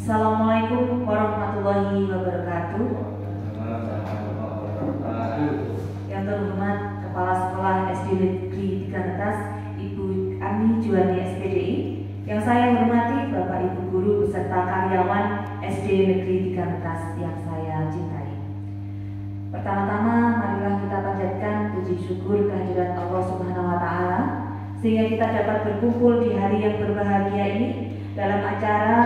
Assalamualaikum warahmatullahi wabarakatuh. Yang terhormat Kepala Sekolah SD Negeri 3 Netas, Ibu Ani Juwani SPDI. Yang saya hormati Bapak Ibu Guru beserta karyawan SD Negeri 3 Netas yang saya cintai. Pertama-tama marilah kita panjatkan puji syukur kehadirat Allah Subhanahu wa Ta'ala sehingga kita dapat berkumpul di hari yang berbahagia ini dalam acara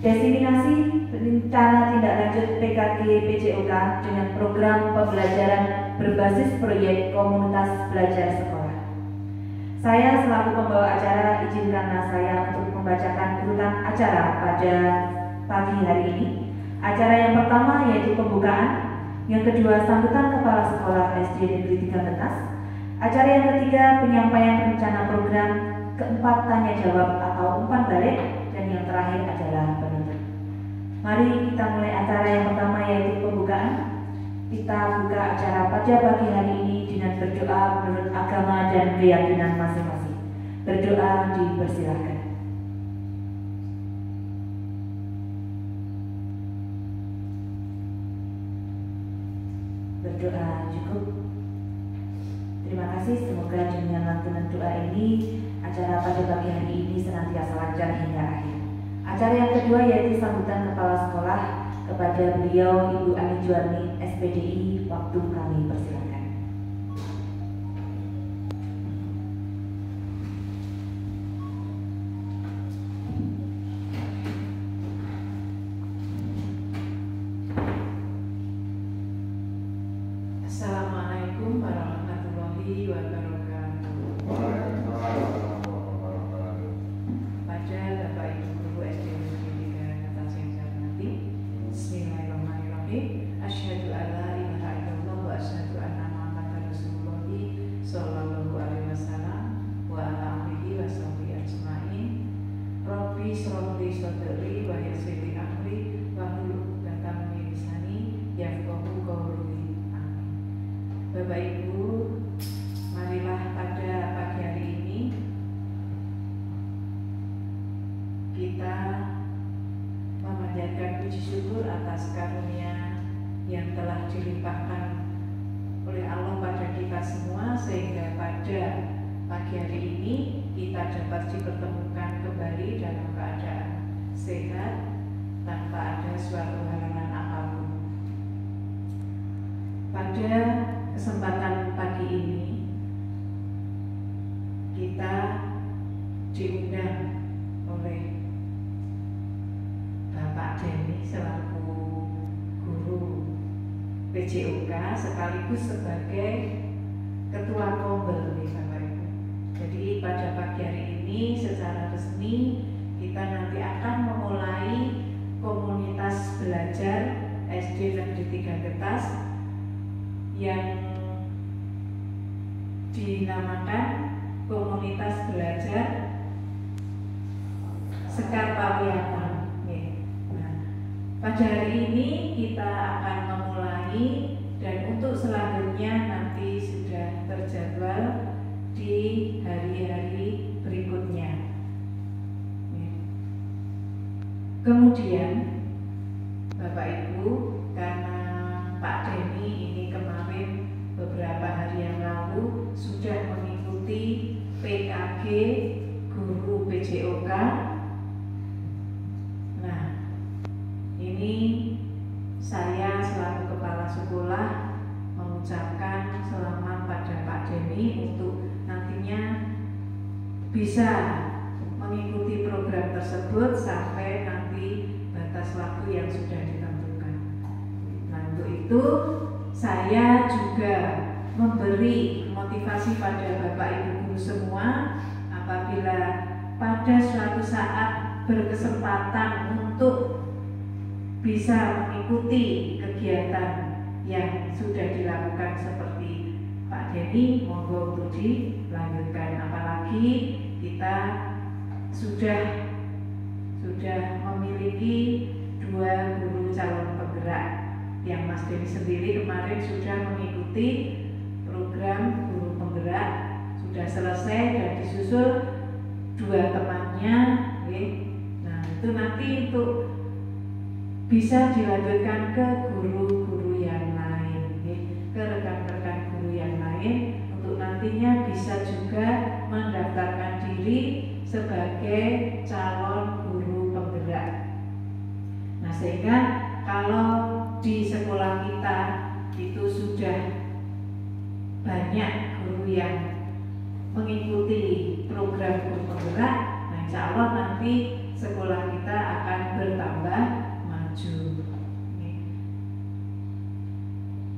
Diseminasi Rencana Tindak Lanjut PKG PJOK dengan program pembelajaran berbasis proyek komunitas belajar sekolah. Saya selaku pembawa acara izinkanlah saya untuk membacakan urutan acara pada pagi hari ini. Acara yang pertama yaitu pembukaan, yang kedua sambutan Kepala Sekolah SD Negeri 3 Netas, acara yang ketiga penyampaian rencana program, keempat tanya jawab atau umpan balik, dan yang terakhir adalah penutup. Mari kita mulai acara yang pertama yaitu pembukaan. Kita buka acara pada pagi hari ini dengan berdoa menurut agama dan keyakinan masing-masing. Berdoa dipersilakan. Berdoa cukup. Terima kasih, semoga dengan lantunan doa ini acara pada pagi hari ini senantiasa lancar hingga akhir. Acara yang kedua yaitu sambutan Kepala Sekolah kepada beliau Ibu Ani Juwani SPDI. Waktu kami persilakan. Assalamualaikum warahmatullahi wabarakatuh. Pada Bapak Ibu Guru SD Negeri 3 Netas yang saya hormati, Bismillahirrahmanirrahim. Asyhadu alla ilaha illallah wa asyhadu anna Muhammadar Rasulullah sallallahu alaihi wasallam wa ala alihi wa sahbihi ajmain. Rabbi shrah li sadri wa yassir li amri wahlul 'uqdatam min lisani yafqahu qawli. Amin. Bapak Ibu, marilah pada pagi hari ini kita memanjatkan puji syukur atas karunia yang telah dilimpahkan oleh Allah pada kita semua sehingga pada pagi hari ini kita dapat dipertemukan kembali dalam keadaan sehat tanpa ada suatu halangan apapun. Pada kesempatan pagi ini kita diundang oleh Bapak Denny selaku guru PJOK sekaligus sebagai Ketua Kombel nih Bapak Ibu. Jadi pada pagi hari ini secara resmi kita nanti akan memulai komunitas belajar SD Negeri 3 Netas yang dinamakan komunitas belajar Sekar Pawiatan. Pada hari ini kita akan memulai dan untuk selanjutnya nanti sudah terjadwal di hari-hari berikutnya. Kemudian Bapak Ibu, karena Pak Denny ini kemarin beberapa hari yang lalu sudah mengikuti PKG Guru PJOK. Nah, ini saya selaku Kepala Sekolah mengucapkan selamat pada Pak Denny untuk nantinya bisa mengikuti program tersebut sampai nanti batas waktu yang sudah ditentukan. Nah, untuk itu saya juga memberi motivasi pada Bapak Ibu Guru semua apabila pada suatu saat berkesempatan untuk bisa mengikuti kegiatan yang sudah dilakukan seperti Pak Denny, monggo untuk dilanjutkan. Apalagi kita sudah memiliki 2 guru calon penggerak yang Mas Denny sendiri kemarin sudah mengikuti program guru penggerak, sudah selesai dan disusul 2 temannya. Nah, itu nanti nanti untuk bisa dilanjutkan ke guru-guru yang lain, ke rekan-rekan guru yang lain, untuk nantinya bisa juga mendaftarkan diri sebagai calon guru penggerak. Nah, sehingga kalau di sekolah kita itu sudah banyak guru yang mengikuti program guru penggerak, nah insya Allah nanti sekolah kita akan bertambah maju.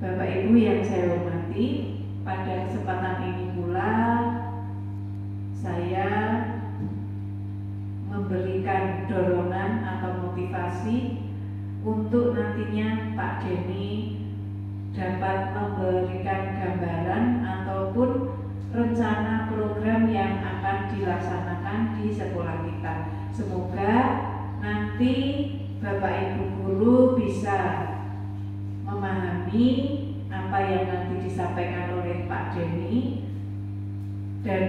Bapak Ibu yang saya hormati, pada kesempatan ini pula saya memberikan dorongan atau motivasi untuk nantinya Pak Denny dapat memberikan gambaran ataupun rencana program yang akan dilaksanakan di sekolah kita. Semoga nanti Bapak Ibu guru bisa memahami apa yang nanti disampaikan oleh Pak Denny, dan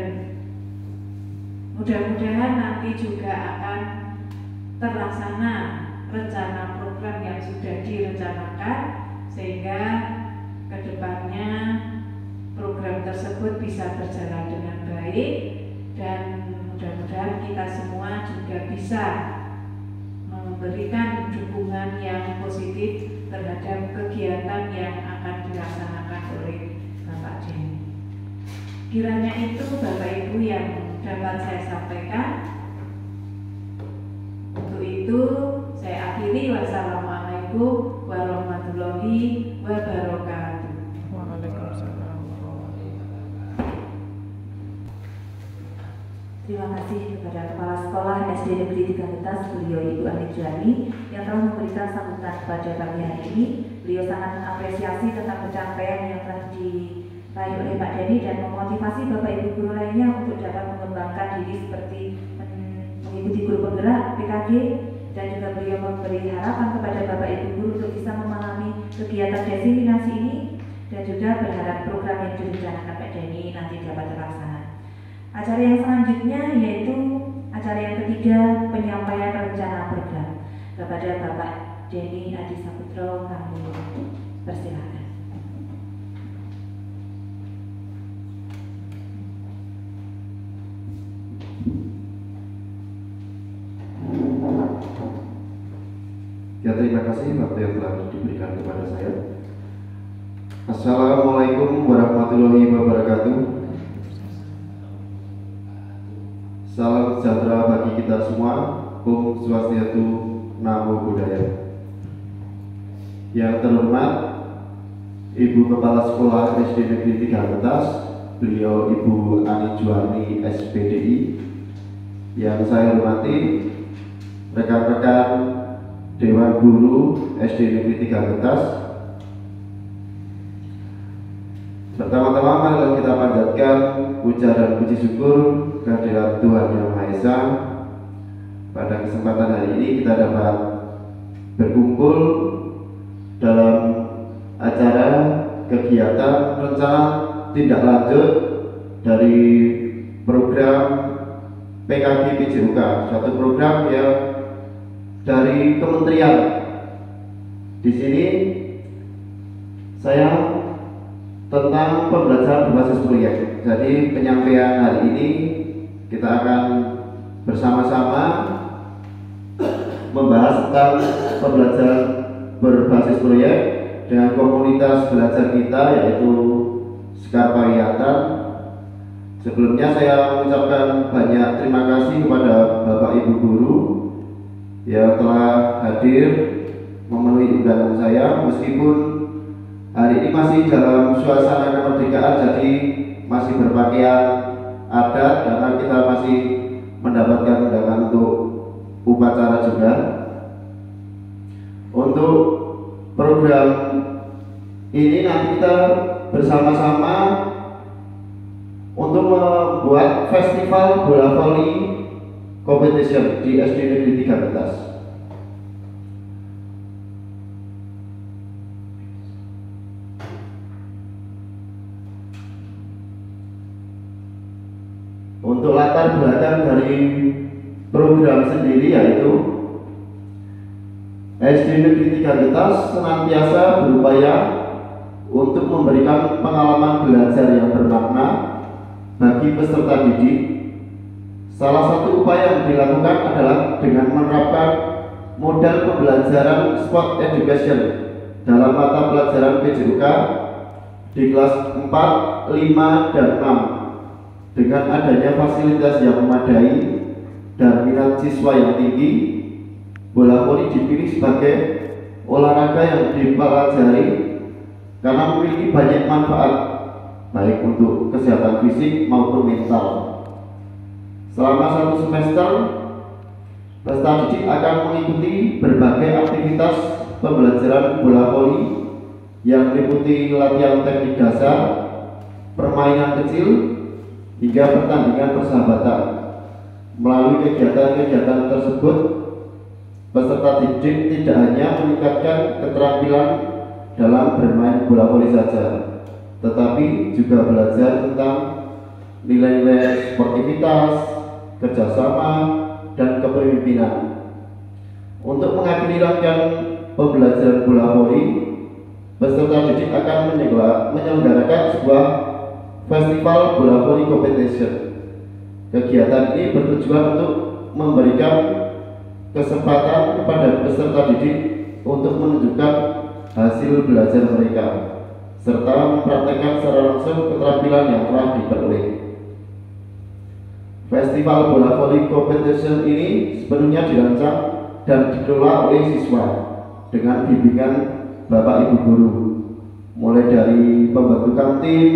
mudah-mudahan nanti juga akan terlaksana rencana program yang sudah direncanakan, sehingga kedepannya program tersebut bisa berjalan dengan baik, dan mudah-mudahan kita semua juga bisa memberikan dukungan yang positif terhadap kegiatan yang akan dilaksanakan oleh Bapak Denny. Kiranya itu Bapak Ibu yang dapat saya sampaikan. Untuk itu saya akhiri. Wassalamualaikum warahmatullahi wabarakatuh. Waalaikumsalam. Terima kasih kepada Kepala Sekolah SD Negeri 3 Getas, beliau Ibu Ani Jani, yang telah memberikan sambutan pada pagi hari ini. Beliau sangat mengapresiasi tentang pencapaian yang telah diraih oleh Pak Denny dan memotivasi Bapak Ibu guru lainnya untuk dapat mengembangkan diri seperti mengikuti guru penggerak PKG, dan juga beliau memberi harapan kepada Bapak Ibu guru untuk bisa memahami kegiatan diseminasi ini, dan juga berharap program yang direncanakan Pak Denny nanti dapat terlaksana. Acara yang selanjutnya yaitu acara yang ketiga, penyampaian rencana program. Kepada Bapak Denny Adi Saputro, kami persilakan. Ya, terima kasih waktu yang telah diberikan kepada saya. Assalamualaikum warahmatullahi wabarakatuh. Salam sejahtera bagi kita semua. Om Swastiastu, Namo Buddhaya. Yang terhormat Ibu Kepala Sekolah SD Negeri 3 Getas, beliau Ibu Ani Juwarni SPDI. Yang saya hormati rekan-rekan Dewan Guru SD Negeri 3 Getas. Pertama-tama mari kita panjatkan puja dan puji syukur kehadirat Tuhan Yang Maha Esa. Pada kesempatan hari ini kita dapat berkumpul dalam acara kegiatan rencana tindak lanjut dari program PKG PJUK, suatu program yang dari kementerian. Di sini saya tentang pembelajaran berbasis proyek. Jadi penyampaian hari ini kita akan bersama-sama membahas tentang pembelajaran berbasis proyek dengan komunitas belajar kita, yaitu Sekar Pariatan. Sebelumnya saya mengucapkan banyak terima kasih kepada Bapak Ibu guru yang telah hadir memenuhi undangan saya, meskipun hari ini masih dalam suasana kemerdekaan, jadi masih berpakaian adat karena kita masih mendapatkan undangan untuk upacara juga. Untuk program ini nanti kita bersama-sama untuk membuat festival bola voli competition di SD Negeri 3 Getas. Untuk latar belakang dari program sendiri, yaitu SD Negeri 3 Getas senantiasa berupaya untuk memberikan pengalaman belajar yang bermakna bagi peserta didik. Salah satu upaya yang dilakukan adalah dengan menerapkan model pembelajaran sport education dalam mata pelajaran PJUK di kelas 4, 5, dan 6 dengan adanya fasilitas yang memadai dan minat siswa yang tinggi. Bola voli dipilih sebagai olahraga yang dipelajari karena memiliki banyak manfaat baik untuk kesehatan fisik maupun mental. Selama 1 semester, peserta didik akan mengikuti berbagai aktivitas pembelajaran bola voli yang meliputi latihan teknik dasar, permainan kecil, hingga pertandingan persahabatan. Melalui kegiatan-kegiatan tersebut, peserta didik tidak hanya meningkatkan keterampilan dalam bermain bola voli saja, tetapi juga belajar tentang nilai-nilai sportivitas, kerjasama, dan kepemimpinan. Untuk mengakhiri rangkaian pembelajaran bola voli, peserta didik akan menyelenggarakan sebuah festival bola voli competition. Kegiatan ini bertujuan untuk memberikan kesempatan kepada peserta didik untuk menunjukkan hasil belajar mereka serta mempraktekkan secara langsung keterampilan yang telah diperoleh. Festival bola voli competition ini sepenuhnya dirancang dan dikelola oleh siswa dengan bimbingan Bapak Ibu guru, mulai dari pembentukan tim,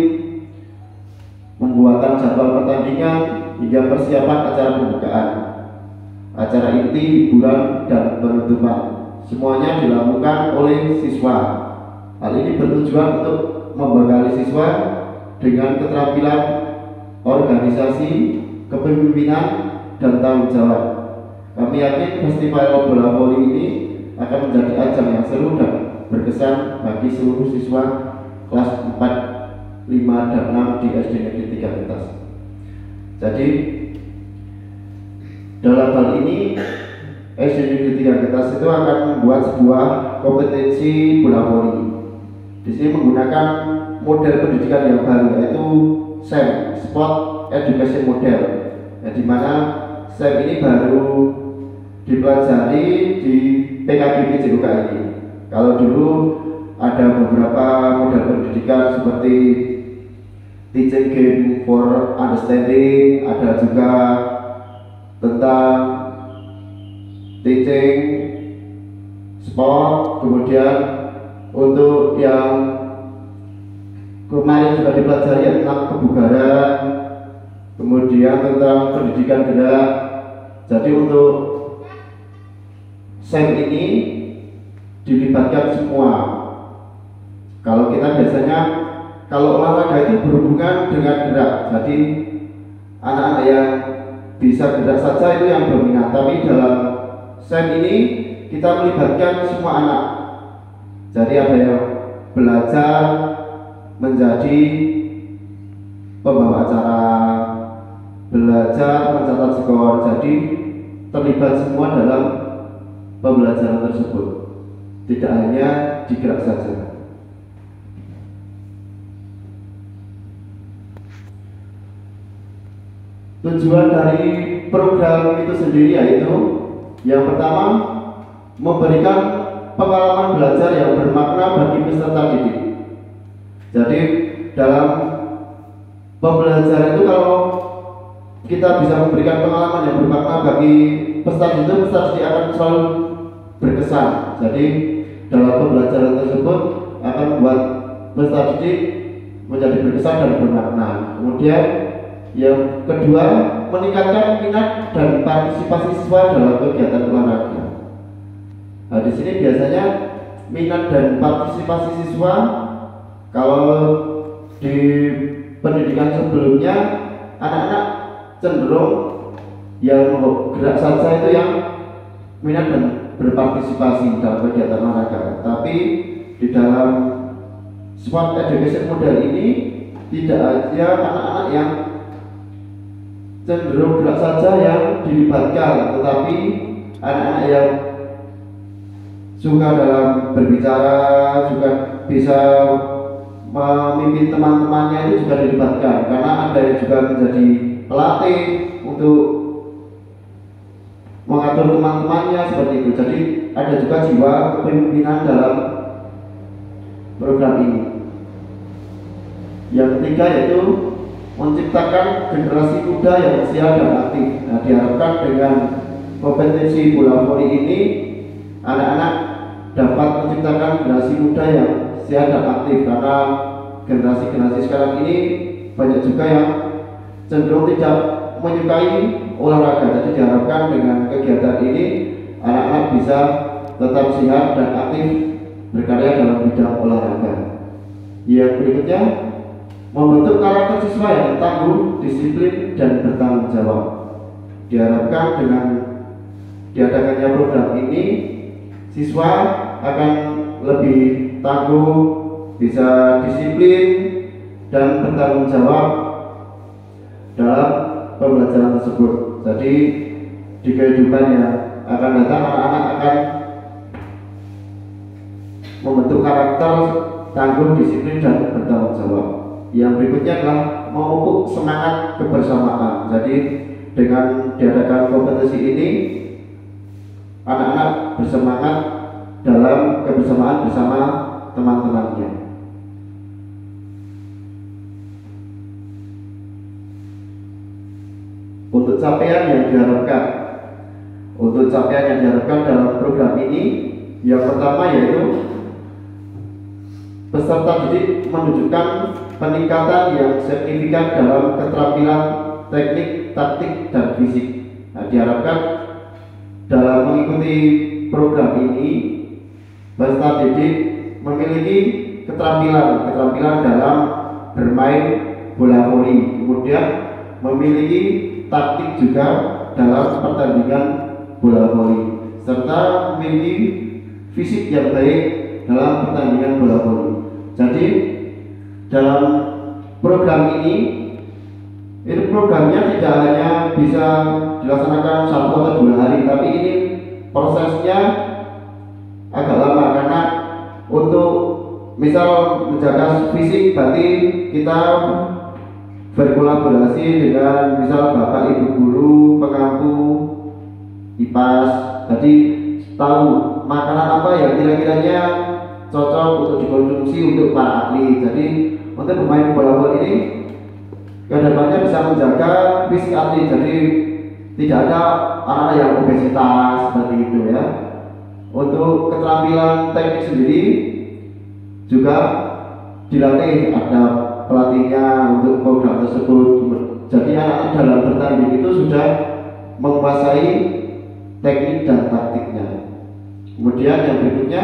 pembuatan jadwal pertandingan, hingga persiapan acara pembukaan, acara inti, hiburan, dan penutupan. Semuanya dilakukan oleh siswa. Hal ini bertujuan untuk membekali siswa dengan keterampilan organisasi, kepemimpinan, dan tanggung jawab. Kami yakin festival bola voli ini akan menjadi ajang yang seru dan berkesan bagi seluruh siswa kelas 4, 5, dan 6 di SD Negeri 3 Getas. Jadi dalam hal ini SD Negeri 3 Getas itu akan membuat sebuah kompetensi bola voli. Di sini menggunakan model pendidikan yang baru, yaitu SEM, Sport Education Model, di mana SEM ini baru dipelajari di PKG PJUK ini. Kalau dulu ada beberapa model pendidikan seperti Teaching Game for Understanding, ada juga tentang teaching sport, kemudian untuk yang kemarin juga dipelajari tentang kebugaran, kemudian tentang pendidikan gerak. Jadi untuk SEM ini dilibatkan semua. Kalau kita biasanya kalau olahraga itu berhubungan dengan gerak, jadi anak-anak yang bisa gerak saja itu yang berminat. Tapi dalam SEM ini kita melibatkan semua anak. Jadi ada yang belajar menjadi pembawa acara, belajar mencatat skor. Jadi terlibat semua dalam pembelajaran tersebut, tidak hanya digerak saja. Tujuan dari program itu sendiri yaitu yang pertama, memberikan pengalaman belajar yang bermakna bagi peserta didik. Jadi dalam pembelajaran itu kalau kita bisa memberikan pengalaman yang bermakna bagi peserta didik akan selalu berkesan. Jadi dalam pembelajaran tersebut akan membuat peserta didik menjadi berkesan dan bermakna. Kemudian yang kedua, meningkatkan minat dan partisipasi siswa dalam kegiatan olahraga. Nah, di sini biasanya minat dan partisipasi siswa, kalau di pendidikan sebelumnya anak-anak cenderung yang gerak saja itu yang minat dan berpartisipasi dalam kegiatan olahraga. Tapi di dalam sport education model ini tidak ada anak-anak yang cenderung gerak saja yang dilibatkan, tetapi anak-anak yang suka dalam berbicara, juga bisa memimpin teman-temannya itu juga dilibatkan, karena ada yang juga menjadi pelatih untuk mengatur teman-temannya seperti itu. Jadi ada juga jiwa kepemimpinan dalam program ini. Yang ketiga yaitu menciptakan generasi muda yang siap dan aktif. Nah, diharapkan dengan kompetensi bola voli ini anak-anak dapat menciptakan generasi muda yang siap dan aktif, karena generasi-generasi sekarang ini banyak juga yang cenderung tidak menyukai olahraga. Jadi diharapkan dengan kegiatan ini anak-anak bisa tetap sehat dan aktif berkarya dalam bidang olahraga. Yang berikutnya, membentuk karakter siswa yang tangguh, disiplin, dan bertanggung jawab. Diharapkan dengan diadakannya program ini, siswa akan lebih tangguh, bisa disiplin, dan bertanggung jawab dalam pembelajaran tersebut. Jadi di kehidupan yang akan datang, anak-anak akan membentuk karakter tangguh, disiplin, dan bertanggung jawab. Yang berikutnya adalah memupuk semangat kebersamaan. Jadi dengan diadakan kompetensi ini, anak-anak bersemangat dalam kebersamaan bersama teman-temannya. Untuk capaian yang diharapkan dalam program ini, yang pertama yaitu peserta didik menunjukkan peningkatan yang signifikan dalam keterampilan teknik, taktik, dan fisik. Nah, diharapkan dalam mengikuti program ini, peserta didik memiliki keterampilan dalam bermain bola voli, kemudian memiliki taktik juga dalam pertandingan bola voli, serta memiliki fisik yang baik dalam pertandingan bola voli. Jadi dalam program ini programnya tidak hanya bisa dilaksanakan 1 atau 2 hari, tapi ini prosesnya agak lama, karena untuk misal menjaga fisik berarti kita berkolaborasi dengan misal bapak ibu guru, pengampu, IPAS. Jadi tahu makanan apa yang kira-kiranya cocok untuk dikonsumsi untuk para atlet. Jadi untuk pemain bola voli ini kedepannya bisa menjaga fisik atlet, jadi tidak ada anak yang obesitas seperti itu ya. Untuk keterampilan teknik sendiri juga dilatih, ada pelatihnya untuk program tersebut. Jadi anak-anak dalam bertanding itu sudah menguasai teknik dan taktiknya. Kemudian yang berikutnya,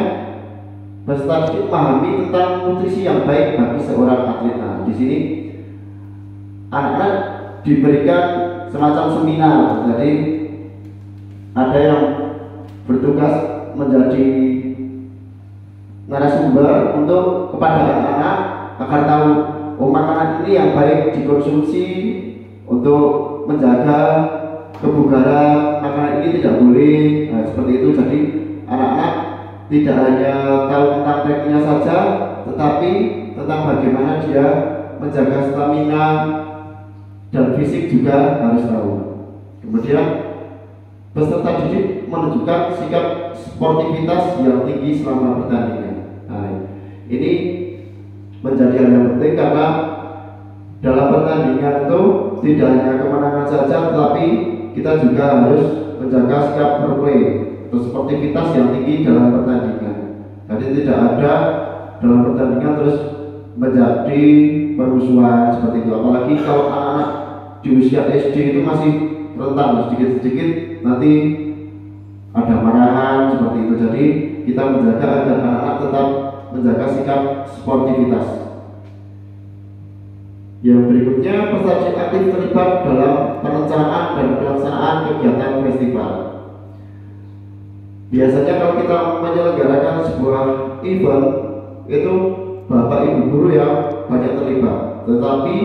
peserta didik memahami tentang nutrisi yang baik bagi seorang atlet. Nah, di sini anak-anak diberikan semacam seminar. Jadi ada yang bertugas menjadi narasumber untuk kepada anak-anak agar tahu makanan ini yang baik dikonsumsi untuk menjaga kebugaran, makanan ini tidak boleh. Nah, seperti itu. Jadi anak-anak tidak hanya tahu tentang tekniknya saja, tetapi tentang bagaimana dia menjaga stamina dan fisik juga harus tahu. Kemudian peserta didik menunjukkan sikap sportivitas yang tinggi selama pertandingan. Nah, ini menjadi hal yang penting, karena dalam pertandingan itu tidak hanya kemenangan saja, tetapi kita juga harus menjaga sikap fair play atau sportivitas yang tinggi dalam pertandingan. Jadi tidak ada dalam pertandingan terus menjadi permusuhan seperti itu. Apalagi kalau anak-anak di usia SD itu masih rentan, sedikit-sedikit nanti ada marahan seperti itu. Jadi kita menjaga agar anak-anak tetap menjaga sikap sportivitas. Yang berikutnya, peserta aktif terlibat dalam perencanaan dan pelaksanaan kegiatan festival. Biasanya kalau kita menyelenggarakan sebuah event, itu bapak ibu guru yang banyak terlibat. Tetapi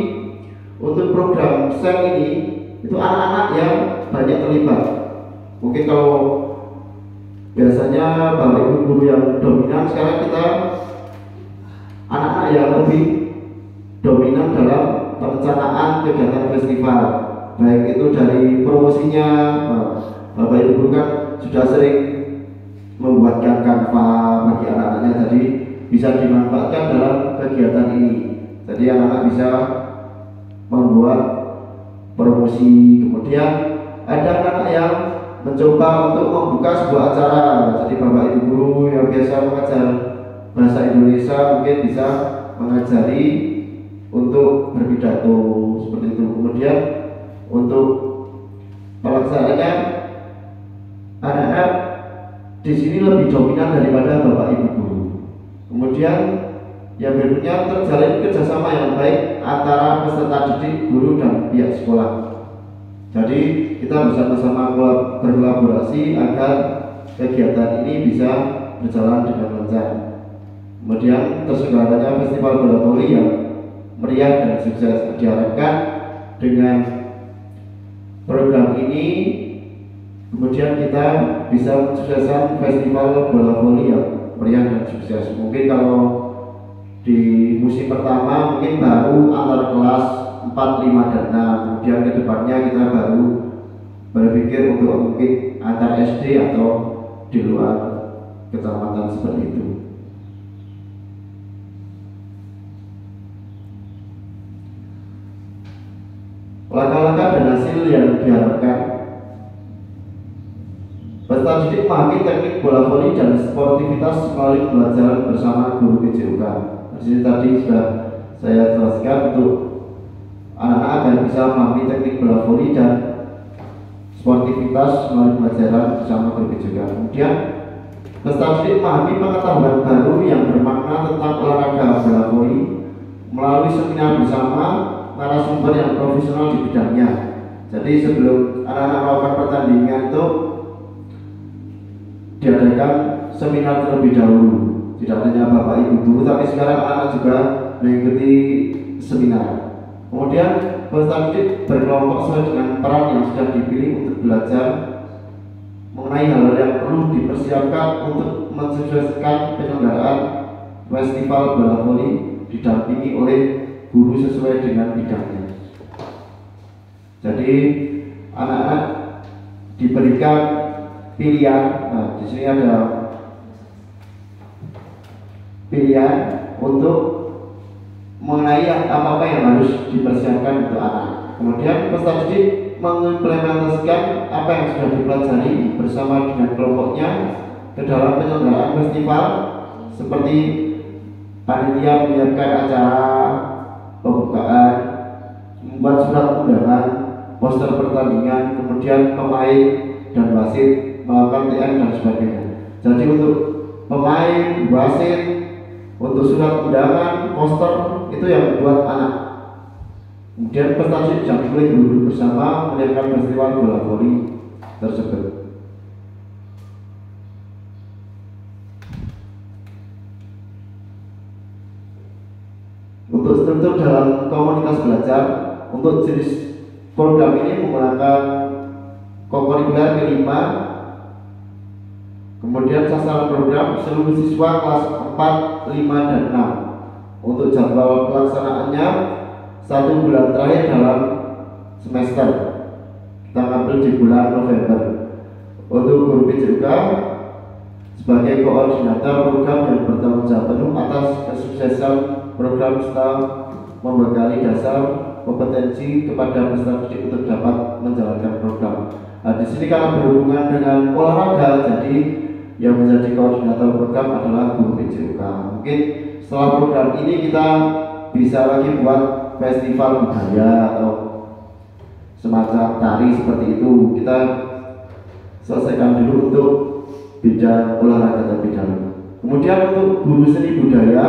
untuk program SEM ini, itu anak-anak yang banyak terlibat. Mungkin kalau biasanya bapak ibu guru yang dominan, sekarang kita anak-anak yang lebih dominan dalam perencanaan kegiatan festival, baik itu dari promosinya. Bapak ibu guru kan sudah sering membuatkan kanva bagi anak-anaknya, jadi bisa dimanfaatkan dalam kegiatan ini. Jadi anak-anak bisa membuat promosi. Kemudian ada anak-anak yang mencoba untuk membuka sebuah acara. Jadi bapak ibu guru yang biasa mengajar bahasa Indonesia mungkin bisa mengajari untuk berpidato seperti itu. Kemudian untuk pelaksanaannya, anak-anak di sini lebih dominan daripada bapak ibu guru. Kemudian yang berikutnya, terjalin kerjasama yang baik antara peserta didik, guru, dan pihak sekolah. Jadi kita bersama-sama berkolaborasi agar kegiatan ini bisa berjalan dengan lancar. Kemudian terselenggaranya festival bola voli yang meriah dan sukses. Diharapkan dengan program ini kemudian kita bisa mensukseskan festival bola voli yang meriah dan sukses. Mungkin kalau di musim pertama mungkin baru antar kelas 4, 5, dan 6. Kemudian kedepannya kita baru berpikir untuk mungkin antar SD atau di luar kecamatan seperti itu. Langkah-langkah dan hasil yang diharapkan. Peserta didik memahami teknik bola voli dan sportivitas melalui pembelajaran bersama guru PJOK. Di sini tadi sudah saya jelaskan untuk anak-anak agar bisa memahami teknik bola voli dan sportivitas melalui pembelajaran bersama guru PJOK. Kemudian peserta didik memahami pengetahuan baru yang bermakna tentang olahraga bola voli melalui seminar bersama narasumber yang profesional di bidangnya. Jadi sebelum anak-anak melakukan pertandingan itu diadakan seminar terlebih dahulu. Tidak hanya bapak ibu guru, tapi sekarang anak-anak juga mengikuti seminar. Kemudian peserta didik berkelompok sesuai dengan peran yang sudah dipilih untuk belajar mengenai hal-hal yang perlu dipersiapkan untuk mensukseskan penyelenggaraan festival bola voli, didampingi oleh guru sesuai dengan bidangnya. Jadi anak-anak diberikan pilihan. Nah, di sini ada pilihan untuk mengenai apa-apa yang harus dipersiapkan untuk anak. Kemudian peserta didik mengimplementasikan apa yang sudah dipelajari bersama dengan kelompoknya ke dalam penyelenggaraan festival, seperti panitia menyiapkan acara pembukaan, membuat surat undangan, poster pertandingan, kemudian pemain dan wasit melakukan TN dan sebagainya. Jadi untuk pemain, wasit, untuk surat undangan, poster itu yang dibuat anak. Kemudian peserta didik didampingi guru bersama menyiapkan festival bola voli tersebut. Untuk struktur dalam komunitas belajar, untuk jenis program ini menggunakan kokurikuler kelima. Kemudian sasaran program seluruh siswa kelas 4, 5, dan 6. Untuk jadwal pelaksanaannya 1 bulan terakhir dalam semester, kita ambil di bulan November. Untuk guru PJOK sebagai koordinator program yang bertanggung jawab penuh atas kesuksesan program serta membekali dasar kompetensi kepada peserta didik untuk dapat menjalankan program. Nah, di sini karena berhubungan dengan olahraga, jadi yang menjadi koordinator program adalah guru PJOK. Mungkin setelah program ini kita bisa lagi buat festival budaya atau semacam tari seperti itu. Kita selesaikan dulu untuk bidang olahraga terlebih dahulu. Kemudian untuk guru seni budaya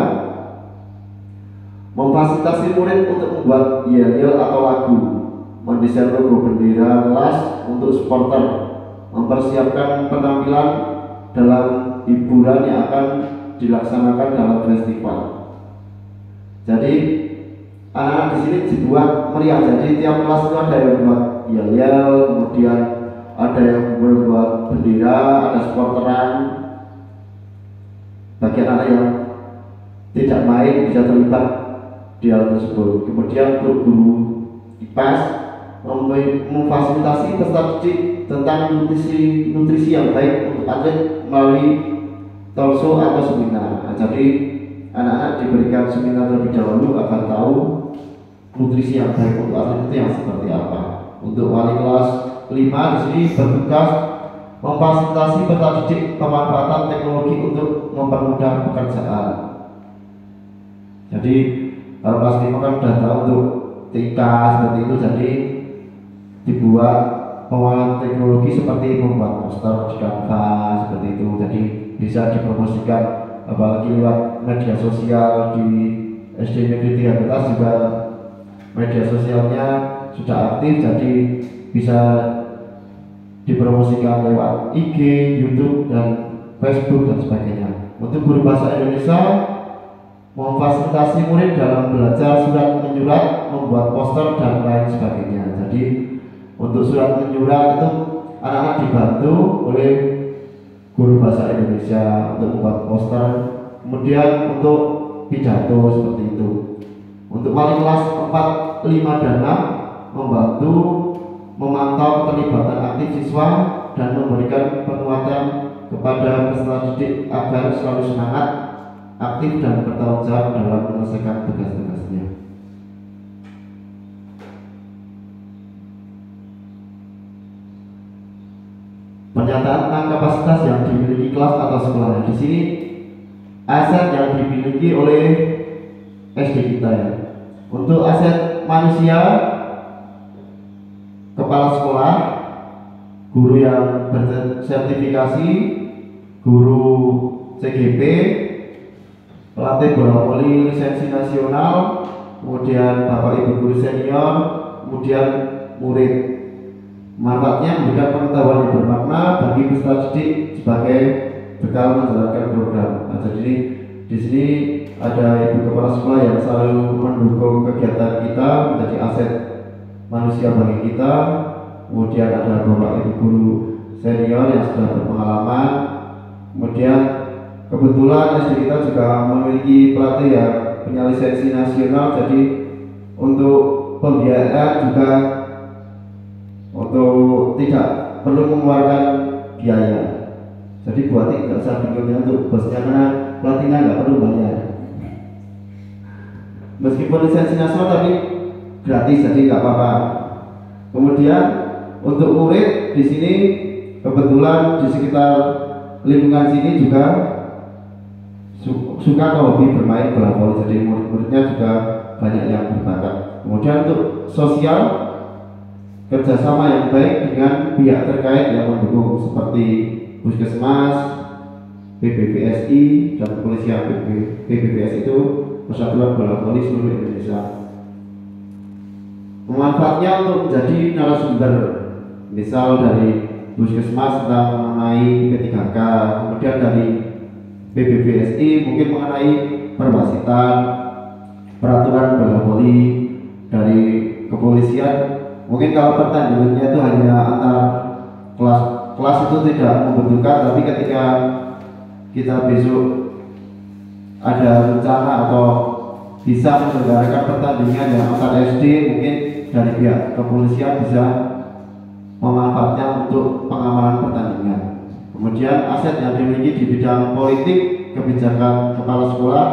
memfasilitasi murid untuk membuat yel-yel atau lagu, mendesain logo bendera kelas untuk supporter, mempersiapkan penampilan dalam hiburan yang akan dilaksanakan dalam festival. Jadi anak-anak di sini dibuat meriah. Jadi tiap kelas itu ada yang buat yel-yel, kemudian ada yang membuat bendera, ada supporteran, bagi anak yang tidak main bisa terlibat di hal tersebut. Kemudian untuk guru IPAS memfasilitasi peserta didik tentang nutrisi yang baik untuk atlet melalui talkshow atau seminar. Nah, jadi anak-anak diberikan seminar terlebih dahulu agar tahu nutrisi yang baik untuk atlet itu yang seperti apa. Untuk wali kelas 5 di sini bertugas memfasilitasi peserta didik pemanfaatan teknologi untuk mempermudah pekerjaan. Jadi kalau kelas 5 kan sudah tahu untuk TK seperti itu, jadi dibuat pengembangan teknologi seperti membuat poster di Canva seperti itu, jadi bisa dipromosikan apalagi lewat media sosial. Di SD Negeri 3 Betas juga media sosialnya sudah aktif, jadi bisa dipromosikan lewat IG, YouTube, dan Facebook dan sebagainya. Untuk guru bahasa Indonesia memfasilitasi murid dalam belajar surat menyurat, membuat poster dan lain sebagainya. Jadi untuk surat menyurat itu anak-anak dibantu oleh guru bahasa Indonesia untuk membuat poster, kemudian untuk pidato seperti itu. Untuk wali kelas 4, 5, dan 6 membantu memantau keterlibatan aktif siswa dan memberikan penguatan kepada peserta didik agar selalu semangat, aktif, dan bertanggung jawab dalam menyelesaikan tugas-tugasnya. Pernyataan tentang kapasitas yang dimiliki kelas atau sekolah. Di sini aset yang dimiliki oleh SD kita ya. Untuk aset manusia, kepala sekolah, guru yang bersertifikasi, guru CGP, pelatih bola voli lisensi nasional, kemudian bapak ibu guru senior, kemudian murid. Manfaatnya memberikan pengetahuan yang bermakna bagi peserta didik sebagai bekal menjalankan program. Nah, jadi di sini ada ibu kepala sekolah yang selalu mendukung kegiatan kita, menjadi aset manusia bagi kita. Kemudian ada bapak ibu guru senior yang sudah berpengalaman. Kemudian kebetulan SD kita juga memiliki pelatih yang punya lisensi nasional, jadi untuk pembiayaan juga untuk tidak perlu mengeluarkan biaya. Jadi buat tidak usah bingung untuk bosnya karena pelatihnya nggak perlu bayar. Meskipun lisensi nasional tapi gratis, jadi nggak apa-apa. Kemudian untuk murid di sini kebetulan di sekitar lingkungan sini juga suka atau hobi bermain bola voli, jadi murid-muridnya juga banyak yang berbakat. Kemudian untuk sosial, kerjasama yang baik dengan pihak terkait yang mendukung seperti Puskesmas, PBVSI, dan kepolisian. PBVSI itu Persatuan Bola Voli seluruh Indonesia. Manfaatnya untuk menjadi narasumber, misal dari Puskesmas tentang mengenai P3K, kemudian dari PBVSI mungkin mengenai perwasitan, peraturan bola voli, dari kepolisian mungkin kalau pertandingannya itu hanya antar kelas itu tidak membutuhkan, tapi ketika kita besok ada rencana atau bisa menyelenggarakan pertandingan yang antar SD, mungkin dari pihak kepolisian bisa memanfaatkan untuk pengamanan pertandingan. Kemudian aset yang dimiliki di bidang politik, kebijakan kepala sekolah,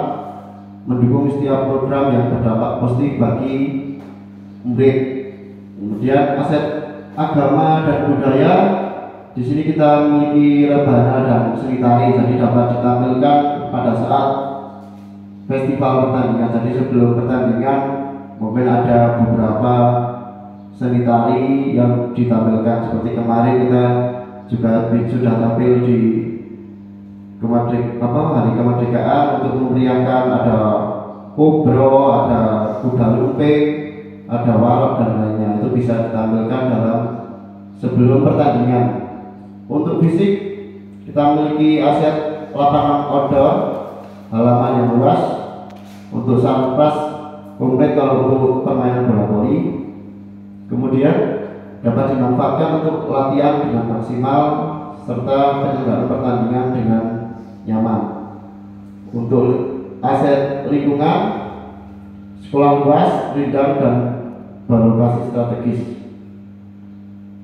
mendukung setiap program yang berdampak positif bagi murid. Kemudian aset agama dan budaya, di sini kita memiliki rebana dan seni tari, jadi dapat ditampilkan pada saat festival pertandingan. Jadi sebelum pertandingan mungkin ada beberapa seni tari yang ditampilkan, seperti kemarin kita juga sudah tampil di hari kemerdekaan untuk memeriahkan, ada kobro, ada kuda lumping, ada walak dan lainnya. Itu bisa ditampilkan dalam sebelum pertandingan. Untuk fisik, kita memiliki aset lapangan outdoor, halaman yang luas, untuk sarpras komplit kalau untuk permainan bola voli. Kemudian dapat dimanfaatkan untuk latihan dengan maksimal serta penyelenggaraan pertandingan dengan nyaman. untuk aset lingkungan, sekolah luas, rindang dan berlokasi strategis,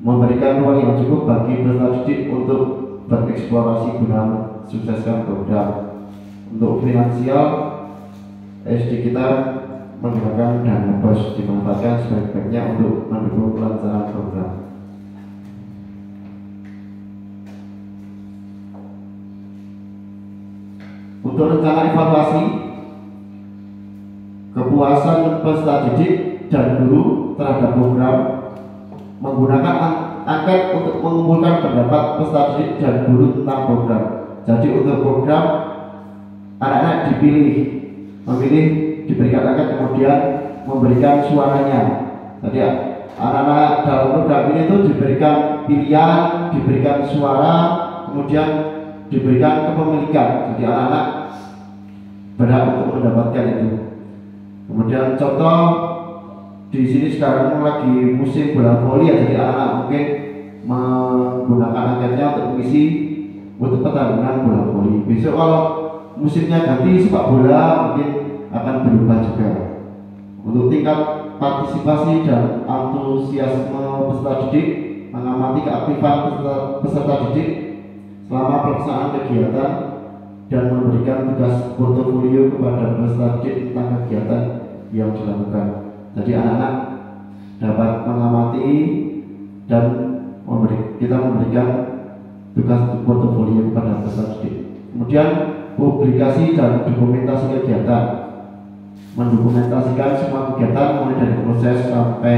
memberikan ruang yang cukup bagi peserta didik untuk bereksplorasi guna mensukseskan program. Untuk finansial, SD kita menggunakan dana BOS dimanfaatkan sebaik-baiknya untuk mendukung pelaksanaan program. Untuk rencana evaluasi, kepuasan peserta didik dan guru terhadap program, menggunakan angket untuk mengumpulkan pendapat peserta didik dan guru tentang program. Jadi untuk program, anak-anak memilih diberikan angket, kemudian memberikan suaranya. Jadi anak-anak dalam program ini itu diberikan pilihan, diberikan suara, kemudian diberikan kepemilikan. Jadi anak-anak berhak untuk mendapatkan itu. Kemudian contoh di sini sekarang lagi musim bola voli ya, jadi anak-anak mungkin menggunakan angketnya untuk mengisi untuk pertandingan bola voli. Besok kalau musimnya ganti sepak bola mungkin akan berubah juga. Untuk tingkat partisipasi dan antusiasme peserta didik, mengamati keaktifan peserta didik selama pelaksanaan kegiatan dan memberikan tugas portofolio kepada peserta didik tentang kegiatan yang dilakukan. Jadi anak-anak dapat mengamati dan kita memberikan tugas portofolio kepada peserta didik. Kemudian publikasi dan dokumentasi kegiatan, mendokumentasikan semua kegiatan mulai dari proses sampai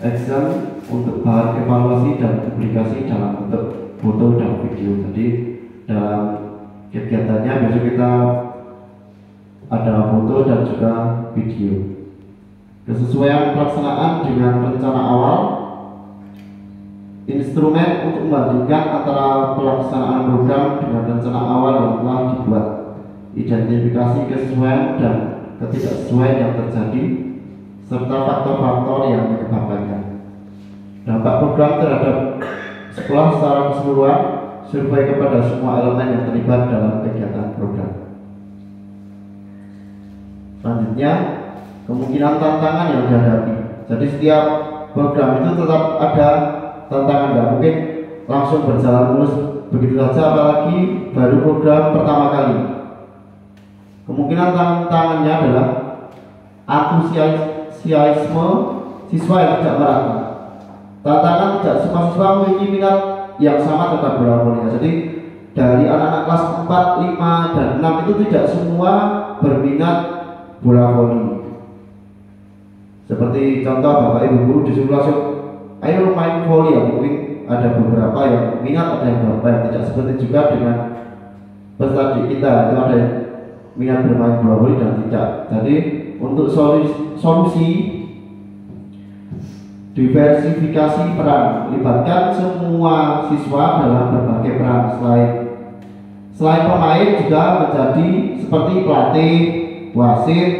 action untuk bahan evaluasi dan publikasi dalam bentuk foto dan video. Jadi dalam kegiatannya besok kita ada foto dan juga video. Kesesuaian pelaksanaan dengan rencana awal, instrumen untuk membandingkan antara pelaksanaan program dengan rencana awal yang telah dibuat, identifikasi kesesuaian dan ketidaksesuaian yang terjadi, serta faktor-faktor yang menyebabkannya. Dampak program terhadap sekolah secara keseluruhan, survei kepada semua elemen yang terlibat dalam kegiatan program. Selanjutnya, kemungkinan tantangan yang dihadapi. Jadi setiap program itu tetap ada tantangan, nggak mungkin langsung berjalan mulus begitu saja, apalagi baru program pertama kali. Kemungkinan tantangannya adalah antusiasme siswa yang tidak merata. Tantangan tidak semua siswa memiliki minat yang sama tentang bola voli. Jadi dari anak-anak kelas 4, 5, dan 6 itu tidak semua berminat bola voli. Seperti contoh Bapak Ibu guru disuruh langsung ayo main voli, ya mungkin ada beberapa yang minat, ada yang beberapa yang tidak. Seperti juga dengan peserta didik kita, itu ada yang minat bermain bola voli dan tidak. Jadi untuk solusi diversifikasi peran, libatkan semua siswa dalam berbagai peran. Selain pemain juga menjadi seperti pelatih, wasit,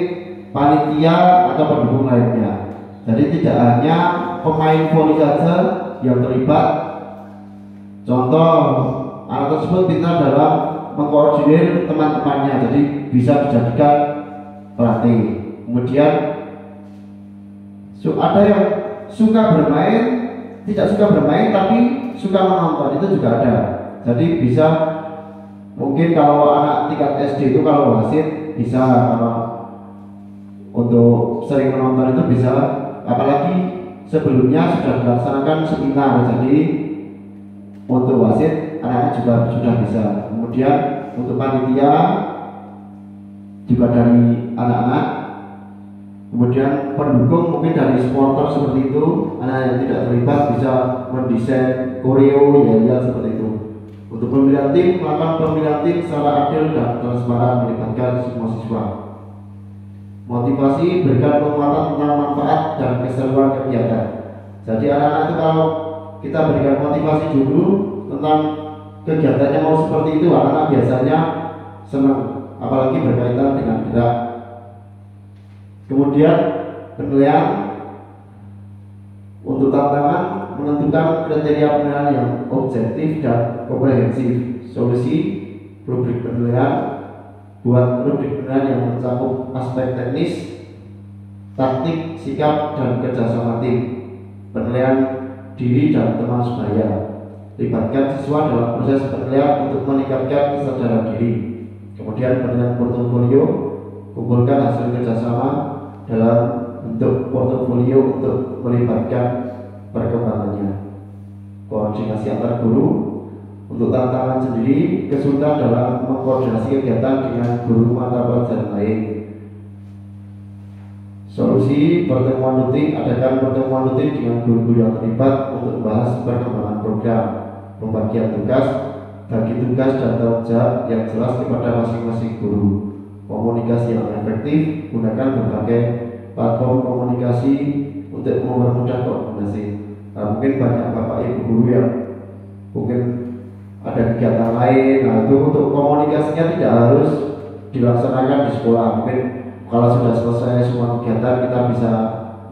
panitia atau pendukung lainnya. Jadi tidak hanya pemain voli saja yang terlibat. Contoh, anak tersebut pintar dalam mengkoordinir teman-temannya, jadi bisa dijadikan pelatih. Kemudian ada yang suka bermain, tidak suka bermain tapi suka menonton, itu juga ada. Jadi bisa, mungkin kalau anak tingkat SD itu kalau wasit bisa, kalau untuk sering menonton itu bisa. Apalagi sebelumnya sudah dilaksanakan seminar, jadi untuk wasit anak-anak juga sudah bisa. Kemudian untuk panitia juga dari anak-anak. Kemudian pendukung mungkin dari supporter seperti itu. Anak yang tidak terlibat bisa mendesain koreo, ya seperti itu. Untuk pemilihan tim, melakukan pemilihan tim secara adil dan transparan, melibatkan semua siswa. Motivasi, berikan penguatan tentang manfaat dan keseruan kegiatan. Jadi anak-anak itu kalau kita berikan motivasi dulu tentang kegiatannya mau seperti itu, anak-anak biasanya senang, apalagi berkaitan dengan gerak. Kemudian penilaian. Untuk tantangan, menentukan kriteria penilaian yang objektif dan komprehensif. Solusi rubrik penilaian, buat rubrik penilaian yang mencakup aspek teknis, taktik, sikap, dan kerjasama tim, penilaian diri dan teman sebaya. Libatkan siswa dalam proses penilaian untuk meningkatkan kesadaran diri. Kemudian penilaian portofolio, kumpulkan hasil kerjasama dalam bentuk portofolio untuk melibatkan perkembangannya. Koordinasi antar guru. Untuk tantangan sendiri, kesulitan dalam mengkoordinasi kegiatan dengan guru mata pelajaran lain. Solusi pertemuan rutin, adakan pertemuan rutin dengan guru-guru yang terlibat untuk membahas perkembangan program, pembagian tugas, bagi tugas dan tanggung jawab yang jelas kepada masing-masing guru. Komunikasi yang efektif, gunakan berbagai platform komunikasi untuk mempermudah koordinasi. Nah, mungkin banyak bapak ibu guru yang mungkin ada kegiatan lain, nah itu untuk komunikasinya tidak harus dilaksanakan di sekolah. Mungkin kalau sudah selesai semua kegiatan kita bisa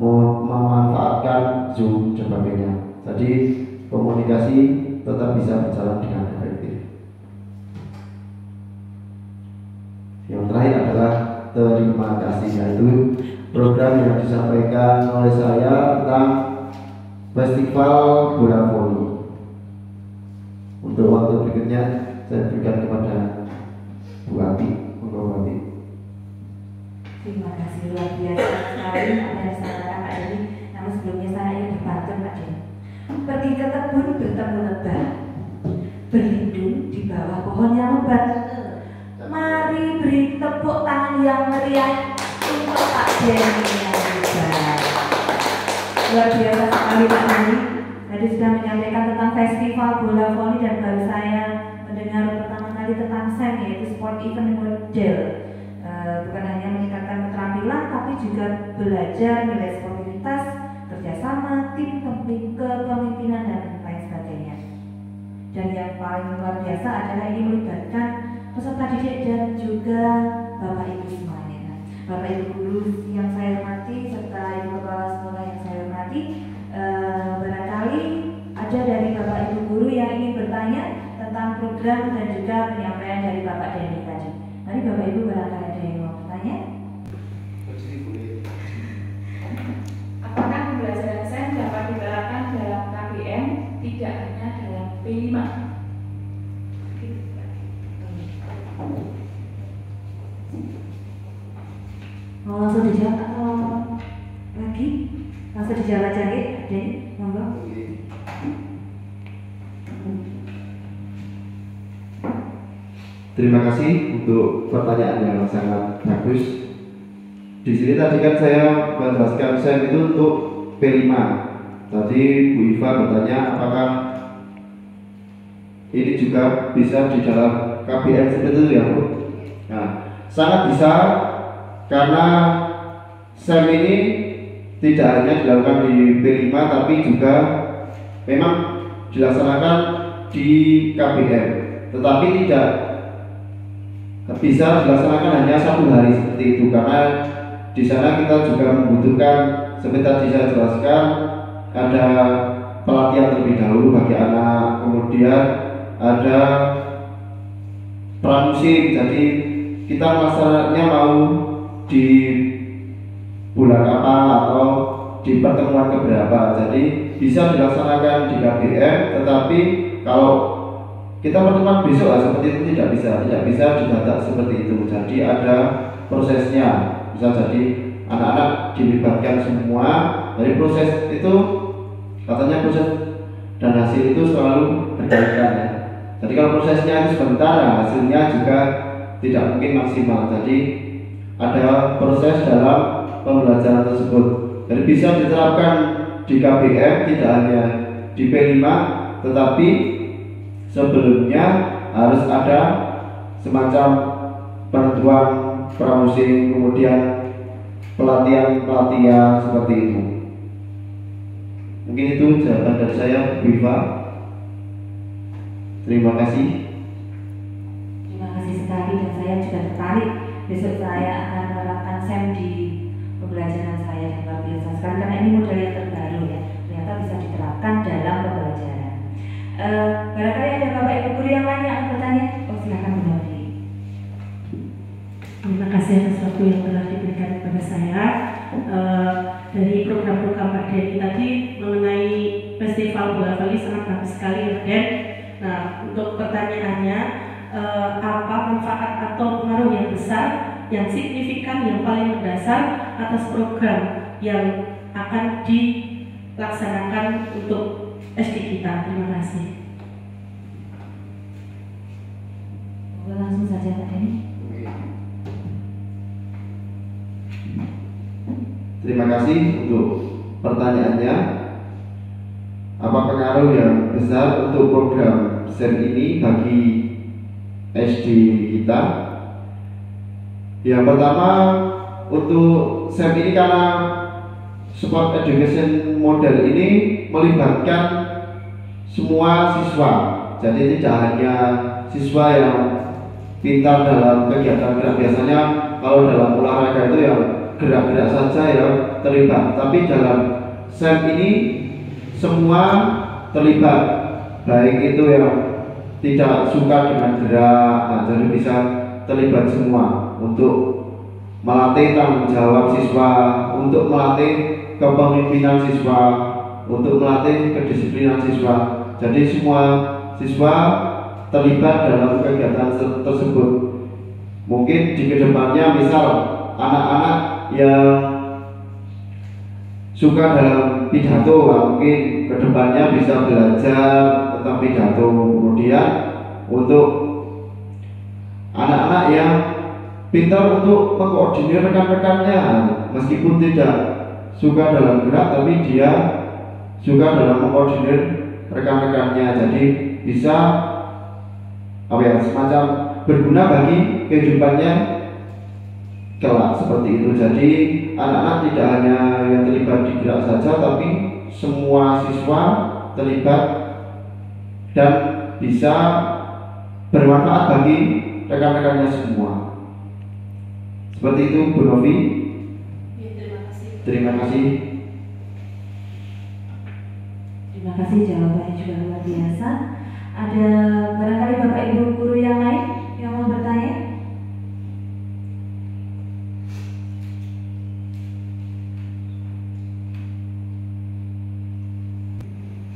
memanfaatkan Zoom dan sebagainya. Jadi komunikasi tetap bisa berjalan dengan efektif. Yang terakhir adalah terima kasih, yaitu program yang disampaikan oleh saya tentang Festival Bola Voli. Untuk waktu berikutnya saya berikan kepada Bu Ati. Terima kasih, luar biasa sekali apa yang disampaikan Pak Denny. Namun sebelumnya saya ingin berpantun Pak Denny. Pergi ke kebun bertemu lebah, berlindung di bawah pohon yang lebat. Mari beri tepuk tangan yang meriah untuk Pak Denny yang hebat. Luar biasa sekali Pak Denny. Tadi sudah menyampaikan tentang festival bola voli dan baru saya mendengar pertama kali tentang SEM, yaitu Sport Event Model. Bukan hanya meningkatkan keterampilan, tapi juga belajar nilai sportivitas, kerjasama, tim, kepemimpinan dan lain sebagainya. Dan yang paling luar biasa adalah ini melibatkan peserta didik dan juga Bapak Ibu semuanya. Bapak Ibu guru yang saya hormati serta Ibu Kepala Sekolah yang saya hormati, barangkali ada dari Bapak Ibu guru yang ingin bertanya tentang program dan juga penyampaian dari Bapak Denny tadi. Mari Bapak Ibu barangkali ada yang mau bertanya. Apakah pembelajaran SEM dapat diterapkan dalam KBM, tidak hanya dalam P5? Mau langsung dijawab atau lagi? Langsung dijawab aja nih, Denny, monggo. Terima kasih untuk pertanyaan yang sangat bagus. Di sini tadi kan saya menjelaskan SEM itu untuk P5. Tadi Bu Iva bertanya apakah ini juga bisa di dalam KBM seperti itu ya Bu? Nah, sangat bisa, karena SEM ini tidak hanya dilakukan di P5 tapi juga memang dilaksanakan di KBM, tetapi tidak bisa dilaksanakan hanya satu hari seperti itu, karena di sana kita juga membutuhkan, seperti tadi saya jelaskan, ada pelatihan terlebih dahulu bagi anak, kemudian ada pramusim. Jadi kita masyarakatnya mau di bulan apa atau di pertemuan keberapa, jadi bisa dilaksanakan di KBM, tetapi kalau kita pertemuan besok seperti itu tidak bisa didadak seperti itu. Jadi ada prosesnya, bisa jadi anak-anak dilibatkan semua. Dari proses itu katanya proses dan hasil itu selalu berkaitan ya. Jadi kalau prosesnya itu sebentar, hasilnya juga tidak mungkin maksimal. Jadi ada proses dalam pembelajaran tersebut. Jadi bisa diterapkan di KBM, tidak hanya di P5, tetapi sebelumnya harus ada semacam penentuan pramusim, kemudian pelatihan seperti itu. Mungkin itu jawaban dari saya, Bu Iva. Terima kasih. Terima kasih sekali, dan saya juga tertarik. Besok saya akan menerapkan SEM di pembelajaran saya, yang luar biasa sekali karena ini model yang terbaru ya. Ternyata bisa diterapkan dalam pembelajaran. Barangkali ada Bapak Ibu guru yang lain yang bertanya. Oh, silakan Bu Novi. dari program-program Pak Denny tadi mengenai festival bola voli sangat bagus sekali ya Pak Den. Nah, untuk pertanyaannya, apa manfaat atau pengaruh yang besar, yang signifikan, yang paling mendasar atas program yang akan dilaksanakan untuk SD kita? Terima kasih. Langsung saja Pak Denny. Terima kasih untuk pertanyaannya. Apa pengaruh yang besar untuk program SEM ini bagi SD kita? Yang pertama, untuk SEM ini karena Sport Education Model ini melibatkan semua siswa. Jadi tidak hanya siswa yang pintar dalam kegiatan gerak, biasanya kalau dalam olahraga itu yang gerak-gerak saja yang terlibat, tapi dalam SEM ini semua terlibat, baik itu yang tidak suka dengan gerak, nah, jadi bisa terlibat semua untuk melatih tanggung jawab siswa, untuk melatih kepemimpinan siswa, untuk melatih kedisiplinan siswa. Jadi semua siswa terlibat dalam kegiatan tersebut. Mungkin di kedepannya misal anak-anak yang suka dalam pidato, mungkin kedepannya bisa belajar tentang pidato. Kemudian untuk anak-anak yang pintar untuk mengkoordinir rekan-rekannya, meskipun tidak suka dalam gerak, tapi dia suka dalam mengkoordinir rekan-rekannya. Jadi bisa semacam berguna bagi kehidupannya kelak, seperti itu. Jadi anak-anak tidak hanya yang terlibat di gerak saja, tapi semua siswa terlibat dan bisa bermanfaat bagi rekan-rekannya semua. Seperti itu, Bu Novi. Ya, terima kasih. Terima kasih. Terima kasih, jawabannya juga luar biasa. Ada barangkali Bapak Ibu guru yang lain yang mau bertanya?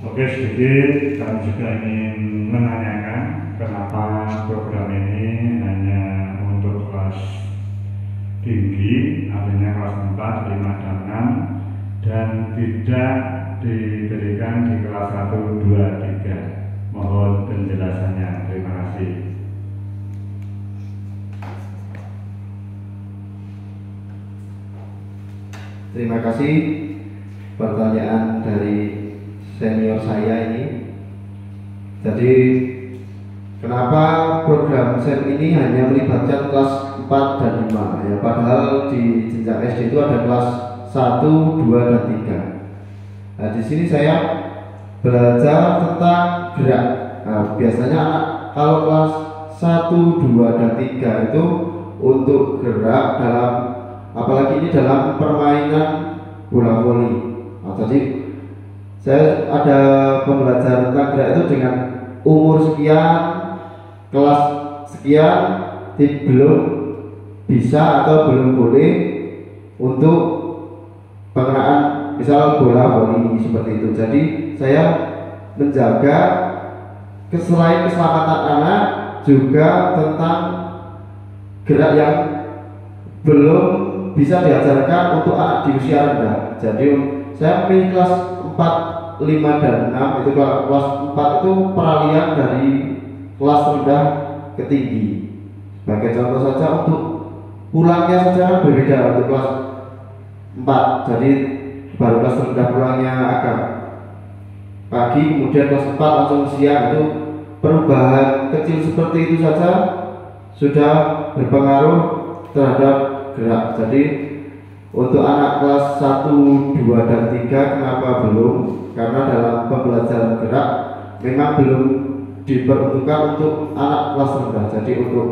Oke, sedikit kami juga ingin menanyakan kenapa program ini hanya untuk kelas tinggi, artinya kelas 4, 5, dan 6, dan tidak diberikan di kelas 1, 2, 3. Mohon penjelasannya. Terima kasih. Terima kasih pertanyaan dari senior saya ini. Jadi kenapa program SEM ini hanya melibatkan kelas 4 dan 5 ya, padahal di jenjang SD itu ada kelas 1, 2, dan 3. Nah, di sini saya belajar tentang gerak. Nah, biasanya anak kalau kelas 1, 2, dan 3 itu untuk gerak dalam, apalagi ini dalam permainan bola voli. Nah, jadi saya ada pembelajaran tentang gerak itu dengan umur sekian, kelas sekian, belum bisa atau belum boleh untuk pengenaan misal bola voli seperti itu. Jadi saya menjaga selain keselamatan anak juga tentang gerak yang belum bisa diajarkan untuk anak di usia rendah. Jadi saya pilih kelas 4, 5, dan 6. Itu kelas 4 itu peralihan dari kelas rendah ke tinggi. Sebagai contoh saja, untuk pulangnya saja berbeda. Untuk kelas 4 jadi baru kelas rendah pulangnya agak pagi, kemudian kelas 4 langsung siang. Itu perubahan kecil seperti itu saja sudah berpengaruh terhadap gerak. Jadi untuk anak kelas 1, 2, dan 3 kenapa belum? Karena dalam pembelajaran gerak memang belum diperuntukkan untuk anak kelas rendah. Jadi untuk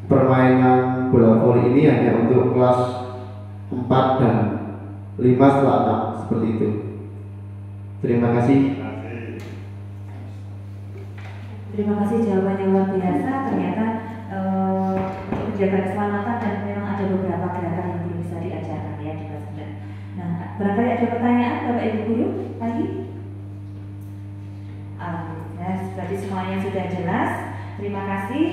permainan bola voli ini hanya untuk kelas 4 dan 5 setelah 6, seperti itu. Terima kasih. Terima kasih, jawabannya luar biasa. Ternyata untuk menjaga keselamatan dan memang ada beberapa gerakan yang belum bisa diajarkan. Barangkali ada pertanyaan Bapak Ibu Guru lagi? Ya, berarti semuanya sudah jelas. Terima kasih.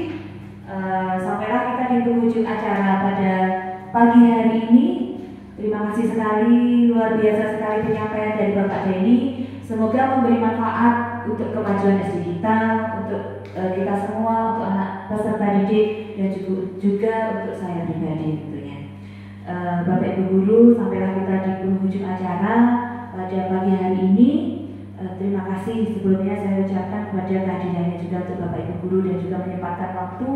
Sampailah kita di penghujung acara pada pagi hari ini. Terima kasih sekali, luar biasa sekali penyampaian dari Bapak Denny. Semoga memberi manfaat untuk kemajuan SD kita, untuk kita semua, untuk anak peserta didik, dan juga untuk saya pribadi tentunya. Bapak Ibu Guru, sampailah kita di penghujung acara pada pagi hari ini. Terima kasih sebelumnya saya ucapkan kepada kehadirannya juga untuk Bapak Ibu Guru dan juga menyempatkan waktu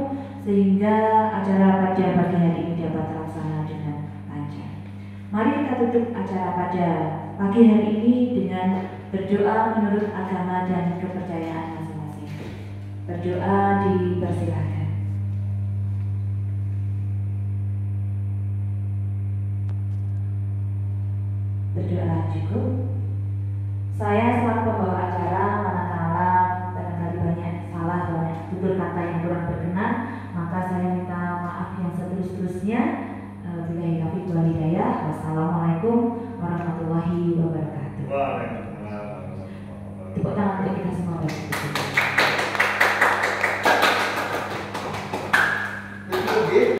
sehingga acara pada pagi hari ini dapat terlaksana dengan lancar. Mari kita tutup acara pada pagi hari ini dengan berdoa menurut agama dan kepercayaan masing-masing. Berdoa dipersilakan. Berdoa cukup. Saya selaku pembawa acara manakala barangkali banyak salah, banyak tutur kata yang kurang berkenan, maka saya minta maaf yang seterus-terusnya. Billahi taufiq wal hidayah. Wassalamualaikum warahmatullahi wabarakatuh. Tepuk tangan untuk kita semua.